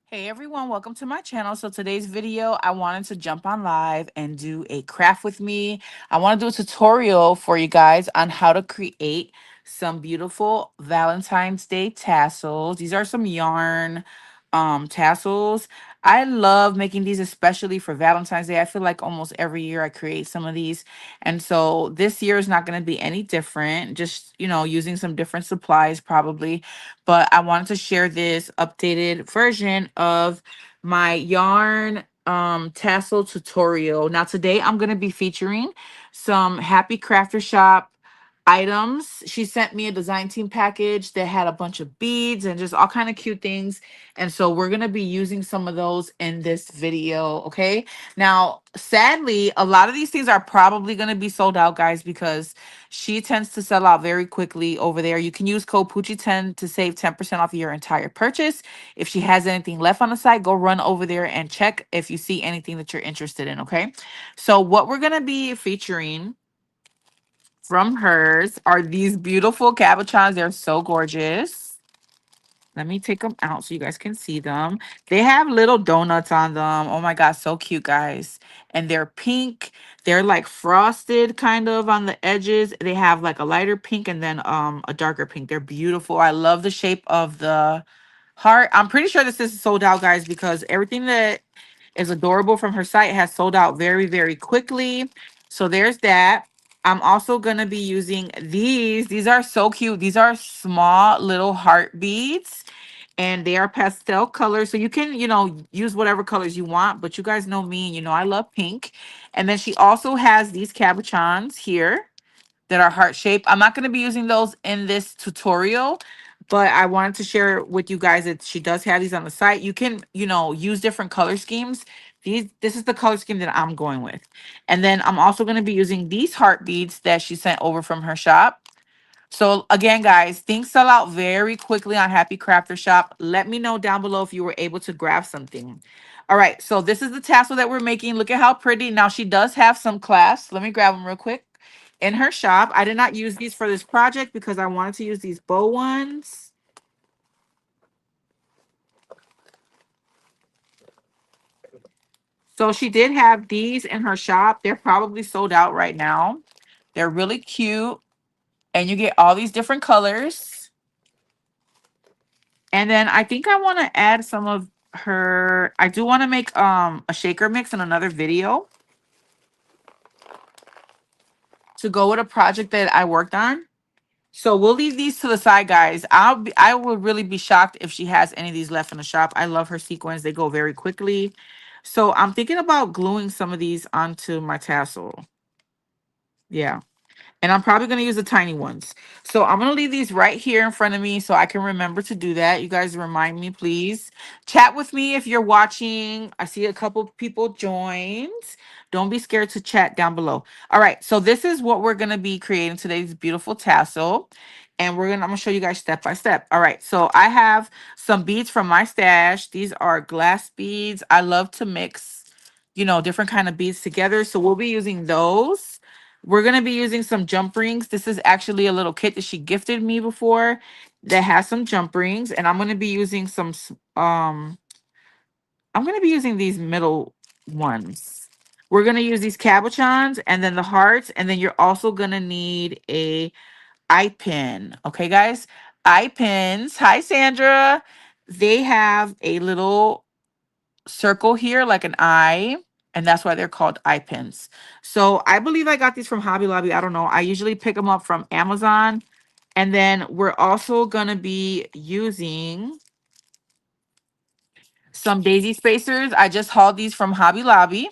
Hey everyone, welcome to my channel. So today's video, I wanted to jump on live and do a craft with me. I want to do a tutorial for you guys on how to create some beautiful Valentine's Day tassels. These are some yarn tassels. I love making these, especially for Valentine's Day. I feel like almost every year I create some of these. And so this year is not going to be any different. Just, using some different supplies probably, but I wanted to share this updated version of my yarn tassel tutorial. Now today I'm going to be featuring some Happy Crafter Shop items. She sent me a design team package that had a bunch of beads and just all kind of cute things. And so we're going to be using some of those in this video, okay? Now, sadly, a lot of these things are probably going to be sold out, guys, because she tends to sell out very quickly over there. You can use code Poochie10 to save 10% off your entire purchase. If she has anything left on the site, go run over there and check if you see anything that you're interested in, okay? So what we're going to be featuring from hers are these beautiful cabochons. They're so gorgeous. Let me take them out so you guys can see them. They have little donuts on them. Oh my God, so cute, guys. And they're pink. They're like frosted kind of on the edges. They have like a lighter pink and then a darker pink. They're beautiful. I love the shape of the heart. I'm pretty sure this is sold out, guys, because everything that is adorable from her site has sold out very, very quickly. So there's that. I'm also going to be using these. These are so cute. These are small little heart beads and they are pastel colors. So you can, use whatever colors you want, but you guys know me, and I love pink. And then she also has these cabochons here that are heart shaped. I'm not going to be using those in this tutorial, but I wanted to share with you guys that she does have these on the site. You can, use different color schemes. This is the color scheme that I'm going with. And then I'm also going to be using these heart beads that she sent over from her shop. So again, guys, things sell out very quickly on Happy Crafter Shop. Let me know down below if you were able to grab something. All right, so this is the tassel that we're making. Look at how pretty. Now she does have some clasps. Let me grab them real quick. In her shop, I did not use these for this project because I wanted to use these bow ones. So she did have these in her shop. They're probably sold out right now. They're really cute. And you get all these different colors. And then I think I want to add some of her. I do want to make a shaker mix in another video to go with a project that I worked on. So we'll leave these to the side, guys. I would really be shocked if she has any of these left in the shop. I love her sequins. They go very quickly. So I'm thinking about gluing some of these onto my tassel. Yeah. And I'm probably going to use the tiny ones. So I'm going to leave these right here in front of me so I can remember to do that. You guys remind me, please. Chat with me if you're watching. I see a couple people joined. Don't be scared to chat down below. All right. So this is what we're going to be creating today's beautiful tassel. And I'm going to show you guys step by step. All right. So I have some beads from my stash. These are glass beads. I love to mix, different kind of beads together. So we'll be using those. We're going to be using some jump rings. This is actually a little kit that she gifted me before that has some jump rings. And I'm going to be using I'm going to be using these middle ones. We're going to use these cabochons and then the hearts. And then you're also going to need a eye pin. Okay, guys? Eye pins. Hi, Sandra. They have a little circle here like an eye, and that's why they're called eye pins. So I believe I got these from Hobby Lobby. I don't know. I usually pick them up from Amazon. And then we're also going to be using some daisy spacers. I just hauled these from Hobby Lobby.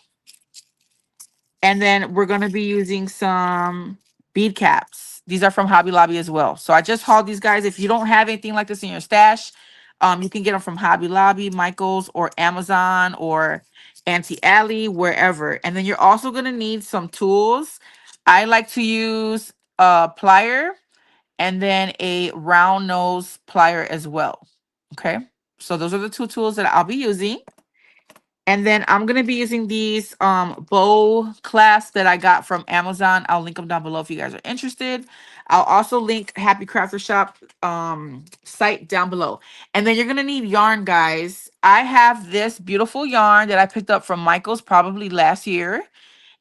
And then we're going to be using some bead caps. These are from Hobby Lobby as well. So I just hauled these, guys. If you don't have anything like this in your stash, you can get them from Hobby Lobby, Michaels, or Amazon, or Auntie Alley, wherever. And then you're also going to need some tools. I like to use a plier and then a round nose plier as well. Okay. So those are the two tools that I'll be using. And then I'm going to be using these bow clasps that I got from Amazon. I'll link them down below if you guys are interested. I'll also link Happy Crafter Shop site down below. And then you're going to need yarn, guys. I have this beautiful yarn that I picked up from Michael's probably last year.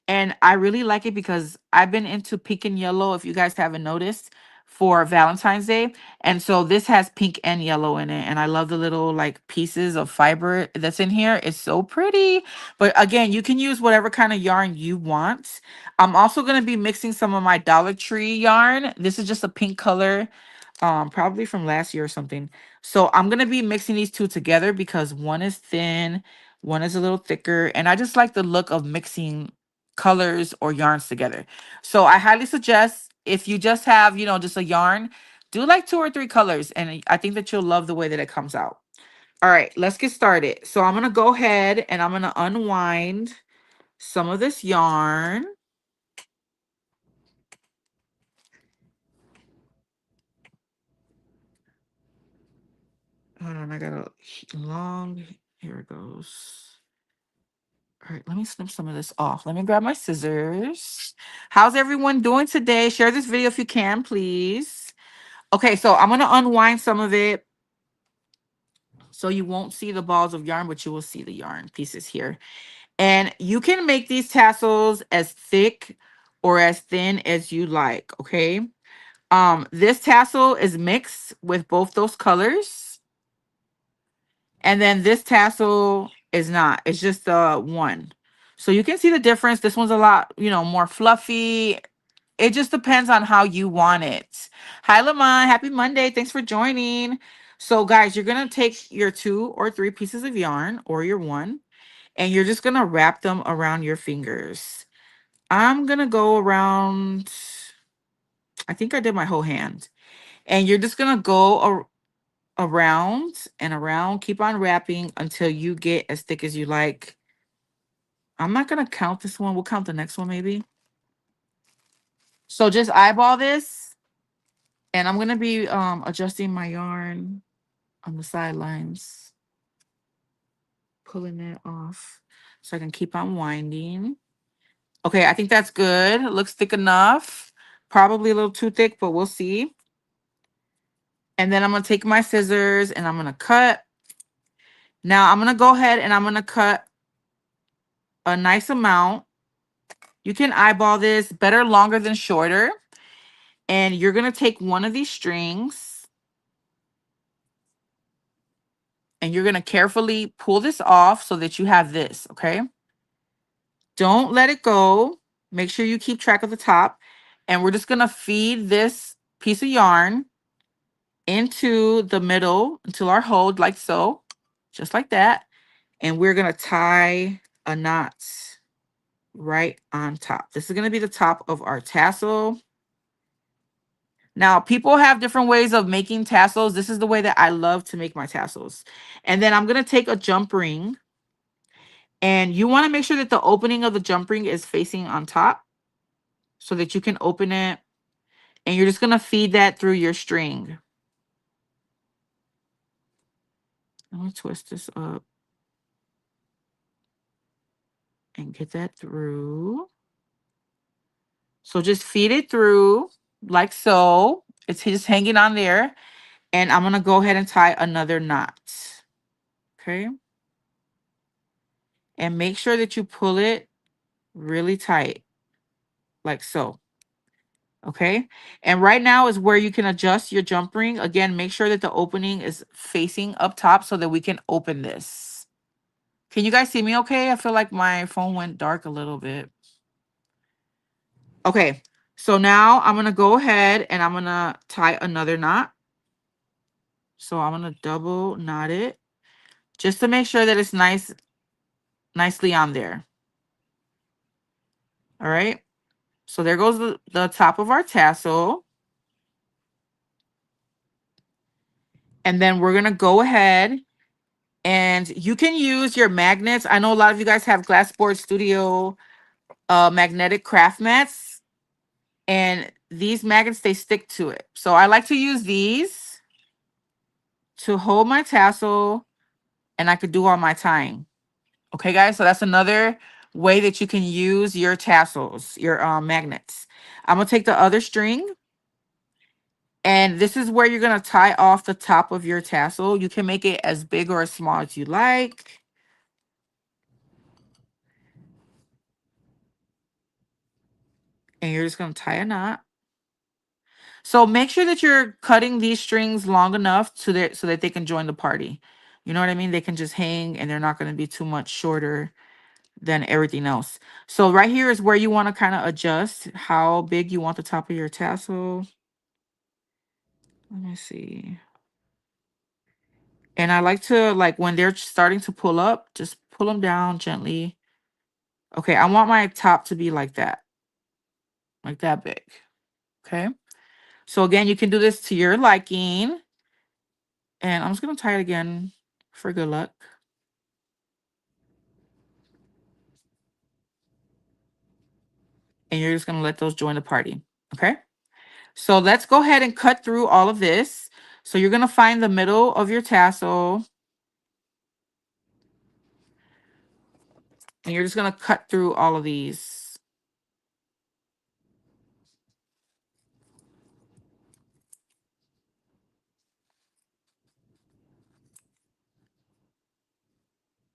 And I really like it because I've been into pink and yellow, if you guys haven't noticed, for Valentine's Day. And so this has pink and yellow in it. And I love the little like pieces of fiber that's in here. It's so pretty. But again, you can use whatever kind of yarn you want. I'm also going to be mixing some of my Dollar Tree yarn. This is just a pink color, probably from last year or something. So I'm going to be mixing these two together because one is thin, one is a little thicker. And I just like the look of mixing colors or yarns together. So I highly suggest if you just have, just a yarn, do like 2 or 3 colors. And I think that you'll love the way that it comes out. All right, let's get started. So I'm going to go ahead and I'm going to unwind some of this yarn. Hold on, I got a long, here it goes. All right, let me snip some of this off. Let me grab my scissors. How's everyone doing today? Share this video if you can, please. Okay, so I'm going to unwind some of it. So you won't see the balls of yarn, but you will see the yarn pieces here. And you can make these tassels as thick or as thin as you like, okay? This tassel is mixed with both those colors. And then this tassel is not. It's just one. So you can see the difference. This one's a lot, more fluffy. It just depends on how you want it. Hi, Lamont. Happy Monday. Thanks for joining. So, guys, you're going to take your 2 or 3 pieces of yarn or your one, and you're just going to wrap them around your fingers. I'm going to go around, I think I did my whole hand. And you're just going to go around and around. Keep on wrapping until you get as thick as you like. I'm not going to count this one. We'll count the next one maybe. So just eyeball this. And I'm going to be adjusting my yarn on the sidelines, pulling it off so I can keep on winding. Okay, I think that's good. It looks thick enough. Probably a little too thick, but we'll see. And then I'm going to take my scissors and I'm going to cut. Now I'm going to go ahead and I'm going to cut a nice amount. You can eyeball this, better longer than shorter. And you're going to take one of these strings and you're going to carefully pull this off so that you have this, okay? Don't let it go. Make sure you keep track of the top. And we're just going to feed this piece of yarn into the middle until our hold, like so, just like that. And we're going to tie a knot right on top. This is going to be the top of our tassel. Now, people have different ways of making tassels. This is the way that I love to make my tassels. And then I'm going to take a jump ring. And you want to make sure that the opening of the jump ring is facing on top so that you can open it. And you're just going to feed that through your string. I'm going to twist this up and get that through. So just feed it through like so. It's just hanging on there. And I'm going to go ahead and tie another knot. Okay. And make sure that you pull it really tight like so. Okay. And right now is where you can adjust your jump ring. Again, make sure that the opening is facing up top so that we can open this. Can you guys see me okay? I feel like my phone went dark a little bit. Okay. So now I'm going to go ahead and I'm going to tie another knot. So I'm going to double knot it just to make sure that it's nicely on there. All right. So there goes the top of our tassel. And then we're going to go ahead and you can use your magnets. I know a lot of you guys have Glassboard Studio magnetic craft mats. And these magnets, they stick to it. So I like to use these to hold my tassel and I could do all my tying. Okay, guys, so that's another way that you can use your tassels, your magnets. I'm going to take the other string And this is where you're going to tie off the top of your tassel. You can make it as big or as small as you like. And you're just going to tie a knot. So make sure that you're cutting these strings long enough so that they can join the party. You know what I mean? They can just hang and they're not going to be too much shorter than everything else. So right here is where you want to kind of adjust how big you want the top of your tassel. Let me see. And I like to, like, when they're starting to pull up, just pull them down gently. Okay, I want my top to be like that big. Okay. So again, you can do this to your liking. And I'm just going to tie it again for good luck. And you're just going to let those join the party. Okay. So let's go ahead and cut through all of this. So you're going to find the middle of your tassel. And you're just going to cut through all of these.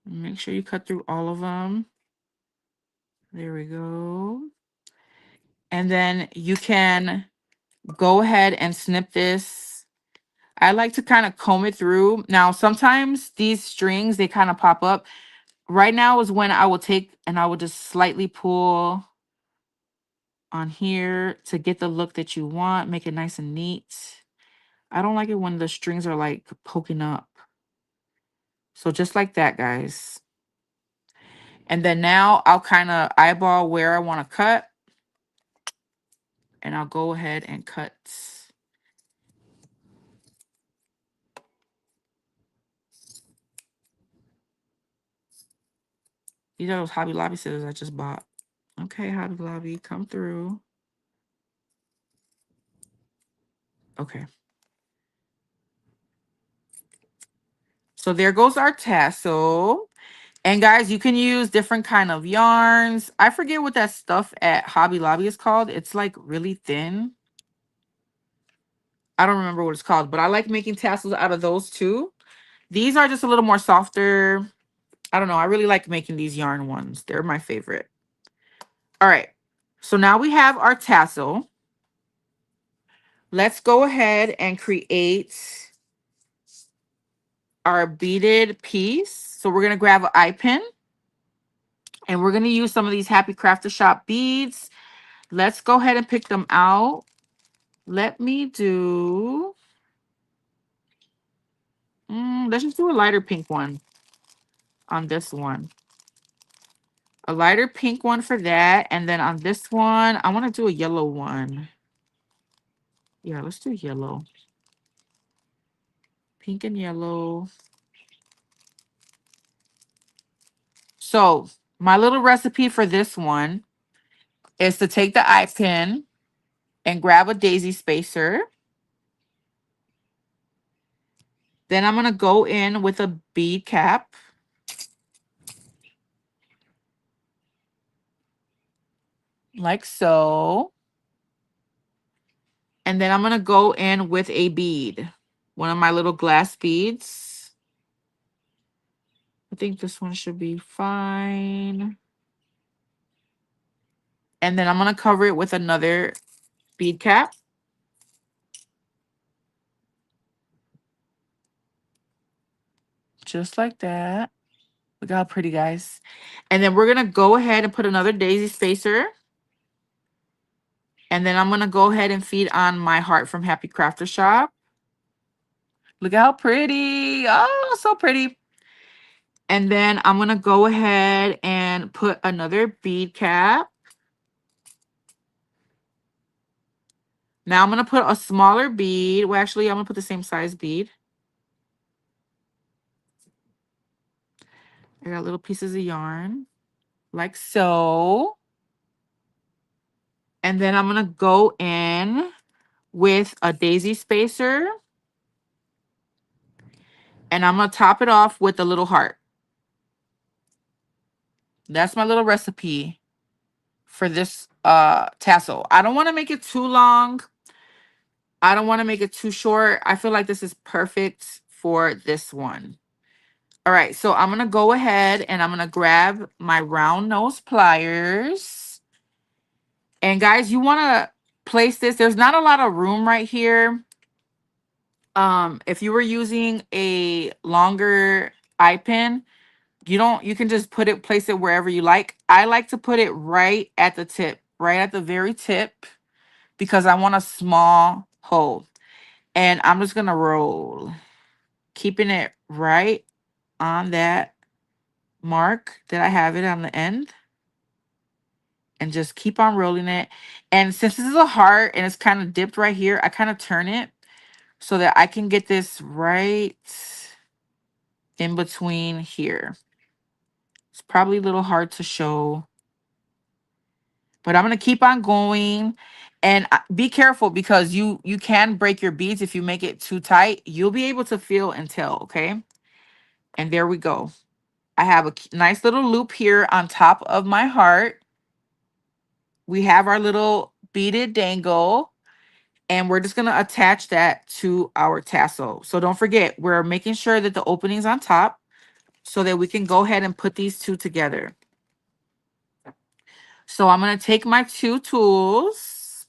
Make sure you cut through all of them. There we go. And then you can go ahead and snip this. I like to kind of comb it through. Now, sometimes these strings, they kind of pop up. Right now is when I will take and I will just slightly pull on here to get the look that you want. Make it nice and neat. I don't like it when the strings are like poking up. So just like that, guys. And then now I'll kind of eyeball where I want to cut. And I'll go ahead and cut. These are those Hobby Lobby scissors I just bought. Okay, Hobby Lobby, come through. Okay. So there goes our tassel. And guys, you can use different kind of yarns. I forget what that stuff at Hobby Lobby is called. It's like really thin. I don't remember what it's called, but I like making tassels out of those too. These are just a little more softer. I don't know. I really like making these yarn ones. They're my favorite. All right. So now we have our tassel. Let's go ahead and create our beaded piece. So we're going to grab an eye pin. And we're going to use some of these Happy Crafter Shop beads. Let's go ahead and pick them out. Let me do... let's just do a lighter pink one on this one. A lighter pink one for that. And then on this one, I want to do a yellow one. Yeah, let's do yellow. Pink and yellow. So my little recipe for this one is to take the eye pin and grab a daisy spacer. Then I'm going to go in with a bead cap. Like so. And then I'm going to go in with a bead. One of my little glass beads. I think this one should be fine. And then I'm going to cover it with another bead cap. Just like that. Look how pretty, guys. And then we're going to go ahead and put another daisy spacer. And then I'm going to go ahead and feed on my heart from Happy Crafter Shop. Look how pretty. Oh, so pretty. And then I'm going to go ahead and put another bead cap. Now I'm going to put a smaller bead. Well, actually, I'm going to put the same size bead. I got little pieces of yarn. Like so. And then I'm going to go in with a daisy spacer. And I'm going to top it off with a little heart. That's my little recipe for this tassel. I don't want to make it too long. I don't want to make it too short. I feel like this is perfect for this one. All right, so I'm going to go ahead and I'm going to grab my round nose pliers. And guys, you want to place this. There's not a lot of room right here. If you were using a longer eye pin, you can just place it wherever you like. I like to put it right at the tip, right at the very tip, because I want a small hole. And I'm just gonna roll, keeping it right on that mark that I have it on the end, and just keep on rolling it. And since this is a heart and it's kind of dipped right here, I kind of turn it so that I can get this right in between here. It's probably a little hard to show, but I'm going to keep on going. And be careful, because you can break your beads if you make it too tight. You'll be able to feel and tell, okay? And there we go. I have a nice little loop here on top of my heart. We have our little beaded dangle, and we're just going to attach that to our tassel. So don't forget, we're making sure that the opening's on top so that we can go ahead and put these two together. So I'm going to take my two tools,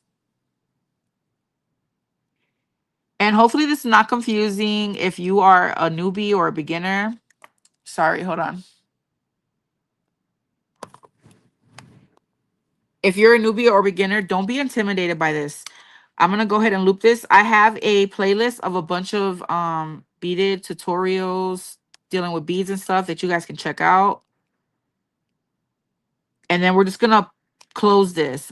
and hopefully this is not confusing if you are a newbie or a beginner. Sorry, hold on. If you're a newbie or beginner, don't be intimidated by this. I'm going to go ahead and loop this. I have a playlist of a bunch of beaded tutorials dealing with beads and stuff that you guys can check out. And then we're just going to close this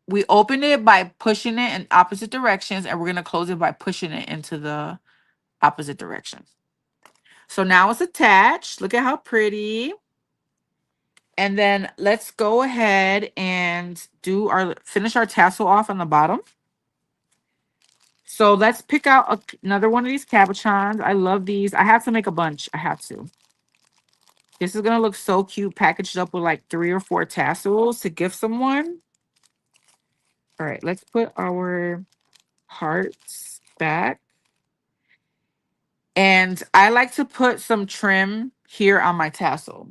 we open it by pushing it in opposite directions, and we're going to close it by pushing it into the opposite direction. So now it's attached. Look at how pretty. And then let's go ahead and finish our tassel off on the bottom. So let's pick out another one of these cabochons. I love these. I have to make a bunch. I have to. This is going to look so cute packaged up with like 3 or 4 tassels to gift someone. All right, let's put our hearts back. And I like to put some trim here on my tassel.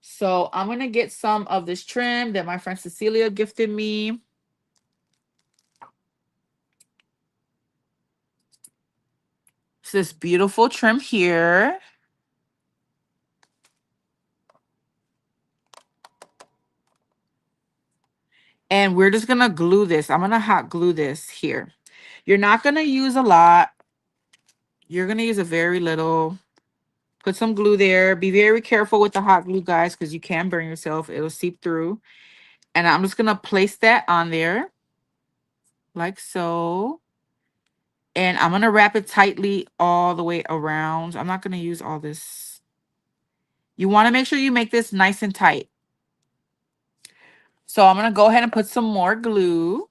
So I'm going to get some of this trim that my friend Cecilia gifted me. It's this beautiful trim here. And we're just going to glue this. I'm going to hot glue this here. You're not going to use a lot. You're going to use a very little. Put some glue there. Be very careful with the hot glue, guys, because you can burn yourself. It'll seep through. And I'm just going to place that on there like so. And I'm going to wrap it tightly all the way around. I'm not going to use all this. You want to make sure you make this nice and tight. So I'm going to go ahead and put some more glue.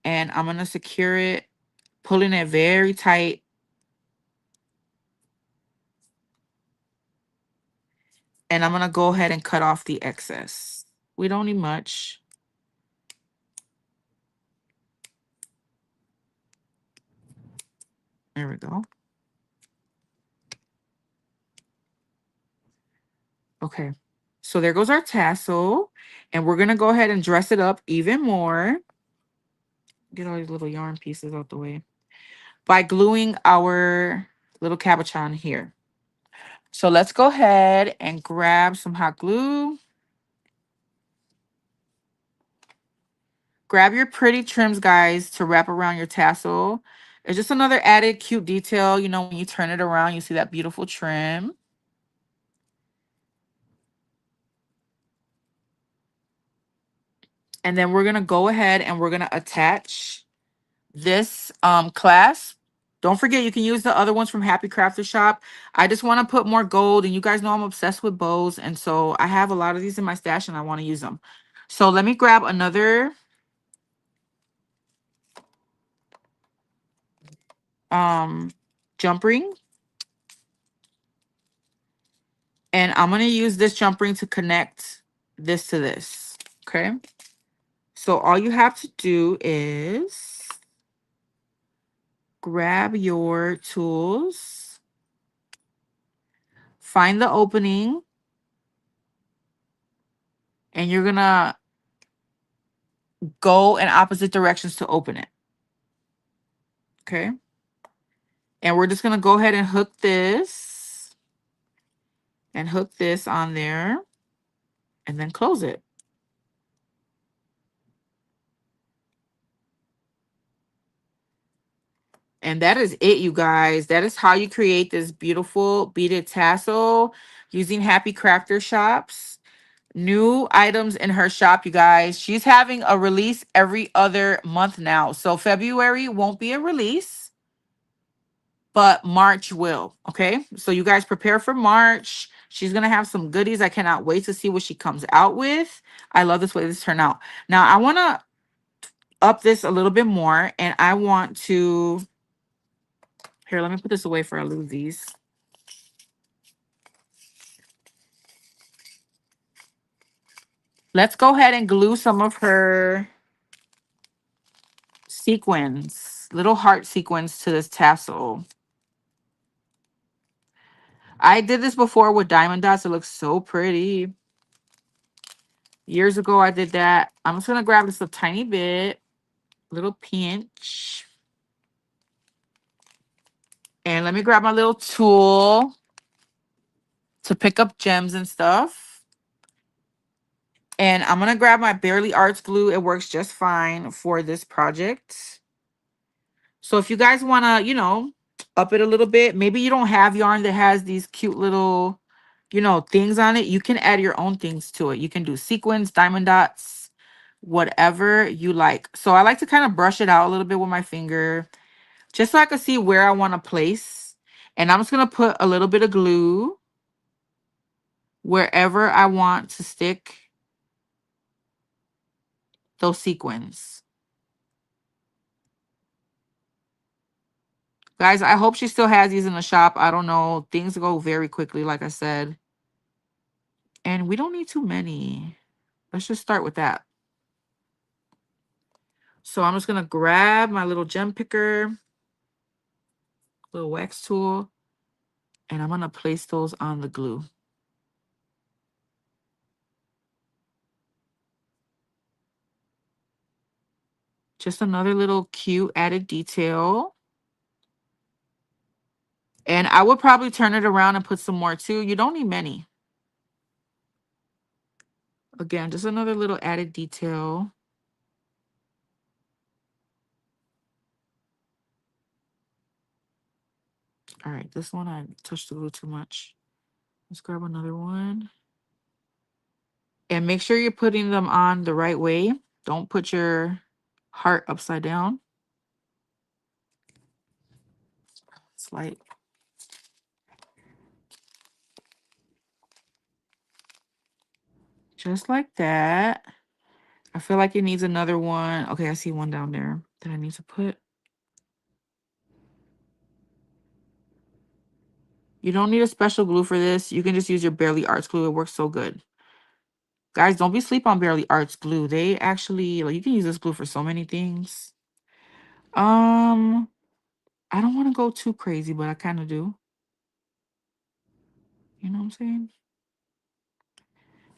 And I'm going to secure it, pulling it very tight. And I'm going to go ahead and cut off the excess. We don't need much. There we go. Okay. So there goes our tassel. And we're going to go ahead and dress it up even more. Get all these little yarn pieces out the way. By gluing our little cabochon here. So let's go ahead and grab some hot glue. Grab your pretty trims, guys, to wrap around your tassel. It's just another added cute detail. You know, when you turn it around, you see that beautiful trim. And then we're going to go ahead and we're going to attach this clasp. Don't forget, you can use the other ones from Happy Crafter Shop. I just want to put more gold, and you guys know I'm obsessed with bows. And so I have a lot of these in my stash, and I want to use them. So let me grab another jump ring. And I'm going to use this jump ring to connect this to this. Okay. So all you have to do is grab your tools, find the opening, and you're going to go in opposite directions to open it. Okay. And we're just going to go ahead and hook this and hook this on there and then close it. And that is it, you guys. That is how you create this beautiful beaded tassel using Happy Crafter Shops. New items in her shop, you guys. She's having a release every other month now. So February won't be a release, but March will. Okay. So you guys prepare for March. She's going to have some goodies. I cannot wait to see what she comes out with. I love this way this turned out. Now I want to up this a little bit more, and I want to, here, let me put this away before I lose these. Let's go ahead and glue some of her sequins, little heart sequins to this tassel. I did this before with diamond dots. It looks so pretty. Years ago, I did that. I'm just going to grab this a tiny bit, little pinch. And let me grab my little tool to pick up gems and stuff. And I'm going to grab my Barely Arts glue. It works just fine for this project. So if you guys want to, you know, up it a little bit, maybe you don't have yarn that has these cute little, you know, things on it. You can add your own things to it. You can do sequins, diamond dots, whatever you like. So I like to kind of brush it out a little bit with my finger, just so I can see where I want to place. And I'm just going to put a little bit of glue wherever I want to stick those sequins. Guys, I hope she still has these in the shop. I don't know. Things go very quickly, like I said. And we don't need too many. Let's just start with that. So I'm just going to grab my little gem picker, little wax tool, and I'm going to place those on the glue. Just another little cute added detail. And I would probably turn it around and put some more too. You don't need many. Again, just another little added detail. All right, this one I touched the glue too much. Let's grab another one. And make sure you're putting them on the right way. Don't put your heart upside down. It's like, just like that. I feel like it needs another one. Okay, I see one down there that I need to put. You don't need a special glue for this. You can just use your Barely Arts glue. It works so good. Guys, don't be sleep on Barely Arts glue. They actually, like, you can use this glue for so many things. I don't want to go too crazy, but I kind of do. You know what I'm saying?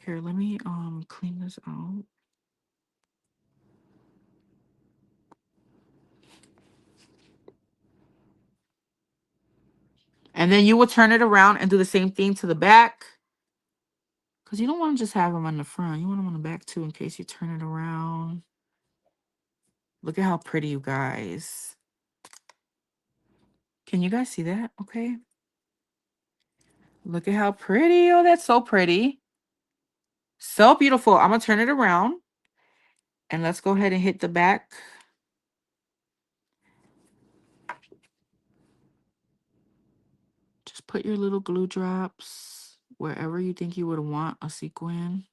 Here, let me clean this out. And then you will turn it around and do the same thing to the back. Because you don't want to just have them on the front. You want them on the back too in case you turn it around. Look at how pretty, you guys. Can you guys see that? Okay. Look at how pretty. Oh, that's so pretty. So beautiful. I'm going to turn it around. And let's go ahead and hit the back. Just put your little glue drops wherever you think you would want a sequin.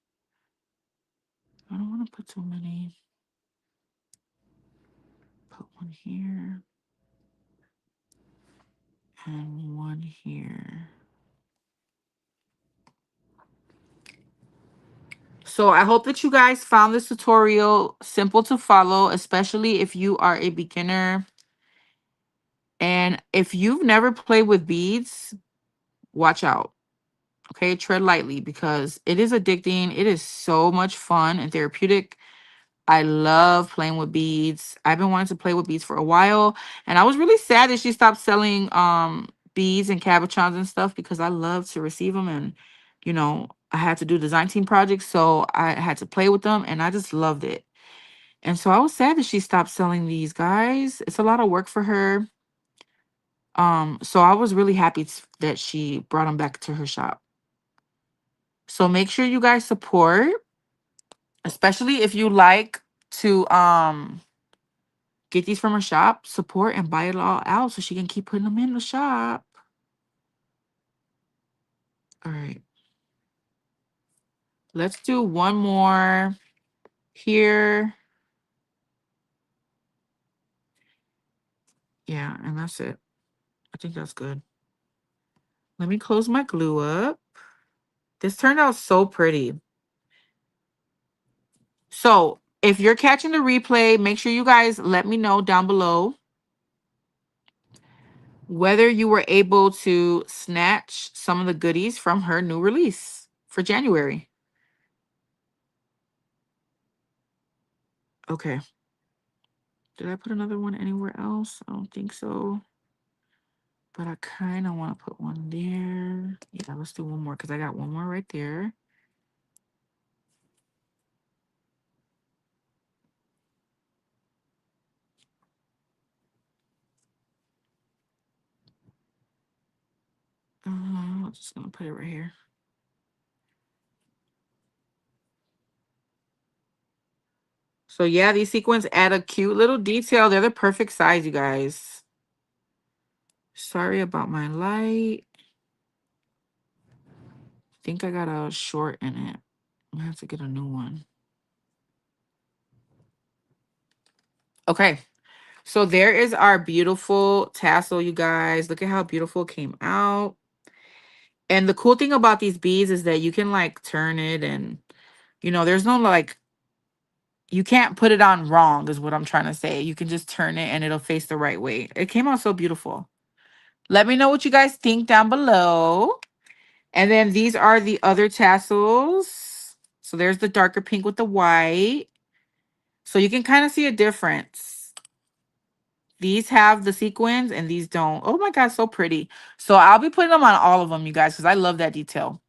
I don't want to put too many. Put one here. And one here. So I hope that you guys found this tutorial simple to follow, especially if you are a beginner. And if you've never played with beads, watch out. Okay, tread lightly because it is addicting. It is so much fun and therapeutic. I love playing with beads. I've been wanting to play with beads for a while, and I was really sad that she stopped selling beads and cabochons and stuff because I love to receive them, and I had to do design team projects, so I had to play with them, and I just loved it. And so I was sad that she stopped selling these, guys. It's a lot of work for her. So I was really happy that she brought them back to her shop. So make sure you guys support, especially if you like to get these from her shop, support and buy it all out so she can keep putting them in the shop. All right. Let's do one more here. Yeah, and that's it. I think that's good. Let me close my glue up. This turned out so pretty. So if you're catching the replay, make sure you guys let me know down below whether you were able to snatch some of the goodies from her new release for January. Okay. Did I put another one anywhere else? I don't think so. But I kind of want to put one there. Yeah, let's do one more because I got one more right there. I'm just going to put it right here. So yeah, these sequins add a cute little detail. They're the perfect size, you guys. Sorry about my light. I think I got a short in it. I have to get a new one. Okay. So there is our beautiful tassel, you guys. Look at how beautiful it came out. And the cool thing about these beads is that you can like turn it and, there's no like, you can't put it on wrong is what I'm trying to say. You can just turn it and it'll face the right way. It came out so beautiful. Let me know what you guys think down below. And then these are the other tassels. So there's the darker pink with the white. So you can kind of see a difference. These have the sequins and these don't. Oh my God, so pretty. So I'll be putting them on all of them, you guys, because I love that detail.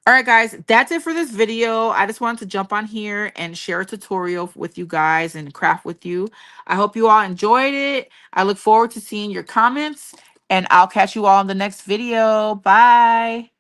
All right, guys, that's it for this video. I just wanted to jump on here and share a tutorial with you guys and craft with you. I hope you all enjoyed it. I look forward to seeing your comments, and I'll catch you all in the next video. Bye.